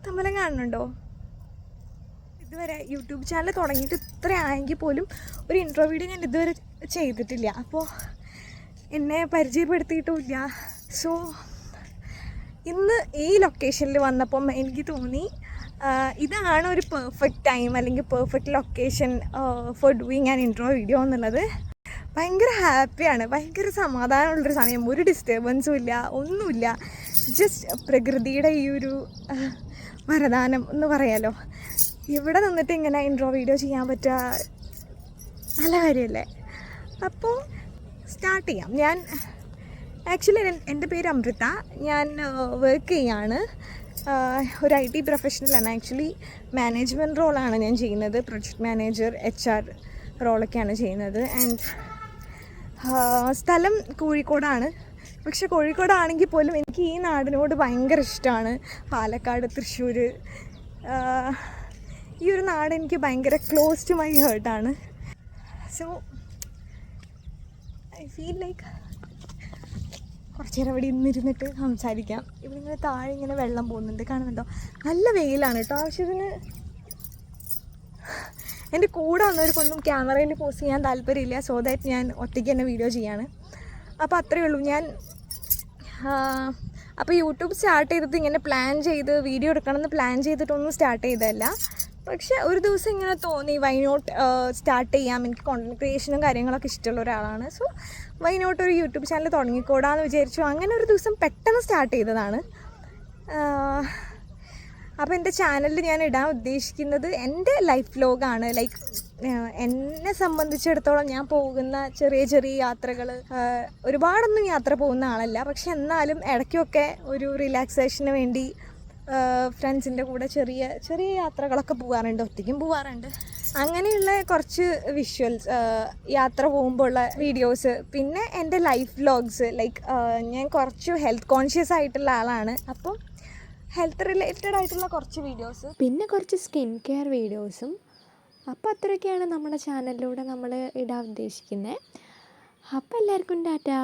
തമ്മിലും കാണുന്നുണ്ടോ? ഇതുവരെ യൂട്യൂബ് ചാനൽ തുടങ്ങിയിട്ട് ഇത്ര ആയെങ്കിൽ പോലും ഒരു ഇൻട്രോ വീഡിയോ ഞാൻ ഇതുവരെ ചെയ്തിട്ടില്ല. അപ്പോൾ എന്നെ പരിചയപ്പെടുത്തിയിട്ടുമില്ല. സോ ഇന്ന് ഈ ലൊക്കേഷനിൽ വന്നപ്പം എനിക്ക് തോന്നി ഇതാണ് ഒരു പെർഫെക്റ്റ് ടൈം അല്ലെങ്കിൽ perfect location four doing an intro video എന്നുള്ളത്. ഭയങ്കര ഹാപ്പിയാണ്, ഭയങ്കര സമാധാനമുള്ളൊരു സമയം. ഒരു ഡിസ്റ്റർബൻസും ഇല്ല, ഒന്നുമില്ല. ജസ്റ്റ് പ്രകൃതിയുടെ ഈ ഒരു വരദാനം എന്ന് പറയാലോ. ഇവിടെ നിന്നിട്ട് ഇങ്ങനെ ഇൻട്രോ വീഡിയോ ചെയ്യാൻ പറ്റുക നല്ല കാര്യമല്ലേ? അപ്പോൾ സ്റ്റാർട്ട് ചെയ്യാം. ഞാൻ ആക്ച്വലി എൻ്റെ പേര് അമൃത. ഞാൻ വർക്ക് ചെയ്യാണ്, ഒരു IT പ്രൊഫഷണലാണ്. ആക്ച്വലി മാനേജ്മെൻറ്റ് റോളാണ് ഞാൻ ചെയ്യുന്നത്. പ്രൊജക്ട് മാനേജർ, HR റോളൊക്കെയാണ് ചെയ്യുന്നത്. ആൻഡ് സ്ഥലം കോഴിക്കോടാണ്. പക്ഷെ കോഴിക്കോടാണെങ്കിൽ പോലും എനിക്ക് ഈ നാടിനോട് ഭയങ്കര ഇഷ്ടമാണ്. പാലക്കാട്, തൃശ്ശൂർ, ഈ ഒരു നാട് എനിക്ക് ഭയങ്കര ക്ലോസ് ടു മൈ ഹേർട്ടാണ്. സോ ഐ ഫീൽ ലൈക്ക് കുറച്ച് നേരം ഇവിടെ ഇന്നിരുന്നിട്ട് സംസാരിക്കാം. ഇവിടെ ഇങ്ങനെ താഴെ ഇങ്ങനെ വെള്ളം പോകുന്നുണ്ട്, കാണുന്നുണ്ടോ? നല്ല വെയിലാണ് കേട്ടോ. ആവശ്യത്തിന് എൻ്റെ കൂടെ വന്നവർക്കൊന്നും ക്യാമറയിൽ പോസ്റ്റ് ചെയ്യാൻ താല്പര്യമില്ല. സോ ദാറ്റ് ഞാൻ ഒറ്റയ്ക്ക് തന്നെ വീഡിയോ ചെയ്യാണ്. അപ്പോൾ അത്രയേ ഉള്ളൂ. ഞാൻ അപ്പോൾ യൂട്യൂബ് സ്റ്റാർട്ട് ചെയ്തത് ഇങ്ങനെ പ്ലാൻ ചെയ്ത് വീഡിയോ എടുക്കണമെന്ന് പ്ലാൻ ചെയ്തിട്ടൊന്നും സ്റ്റാർട്ട് ചെയ്തതല്ല. പക്ഷേ ഒരു ദിവസം ഇങ്ങനെ തോന്നി വൈ നോട്ട് സ്റ്റാർട്ട് ചെയ്യാം. എനിക്ക് കോണ്ടൻറ്റ് ക്രിയേഷനും കാര്യങ്ങളൊക്കെ ഇഷ്ടമുള്ള ഒരാളാണ്. സോ വൈ നോട്ട് ഒരു യൂട്യൂബ് ചാനൽ തുടങ്ങിക്കൂടാന്ന് വിചാരിച്ചു. അങ്ങനെ ഒരു ദിവസം പെട്ടെന്ന് സ്റ്റാർട്ട് ചെയ്തതാണ്. അപ്പോൾ എൻ്റെ ചാനലിൽ ഞാൻ ഇടാൻ ഉദ്ദേശിക്കുന്നത് എൻ്റെ ലൈഫ് വ്ലോഗാണ്. ലൈക്ക് എന്നെ സംബന്ധിച്ചിടത്തോളം ഞാൻ പോകുന്ന ചെറിയ ചെറിയ യാത്രകൾ, ഒരുപാടൊന്നും യാത്ര പോകുന്ന ആളല്ല. പക്ഷെ എന്നാലും ഇടയ്ക്കൊക്കെ ഒരു റിലാക്സേഷന് വേണ്ടി ഫ്രണ്ട്സിൻ്റെ കൂടെ ചെറിയ ചെറിയ യാത്രകളൊക്കെ പോകാറുണ്ട്, ഒറ്റയ്ക്കും പോകാറുണ്ട്. അങ്ങനെയുള്ള കുറച്ച് വിഷ്വൽസ്, യാത്ര പോകുമ്പോൾ ഉള്ള വീഡിയോസ്, പിന്നെ എൻ്റെ ലൈഫ് വ്ലോഗ്സ്. ലൈക്ക് ഞാൻ കുറച്ച് ഹെൽത്ത് കോൺഷ്യസ് ആയിട്ടുള്ള ആളാണ്. അപ്പം ഹെൽത്ത് റിലേറ്റഡ് ആയിട്ടുള്ള കുറച്ച് വീഡിയോസ്, പിന്നെ കുറച്ച് സ്കിൻ കെയർ വീഡിയോസും. അപ്പോൾ അത്രയൊക്കെയാണ് നമ്മുടെ ചാനലിലൂടെ നമ്മൾ ഇടാൻ ഉദ്ദേശിക്കുന്നത്. അപ്പോൾ എല്ലാവർക്കും ടാറ്റാ.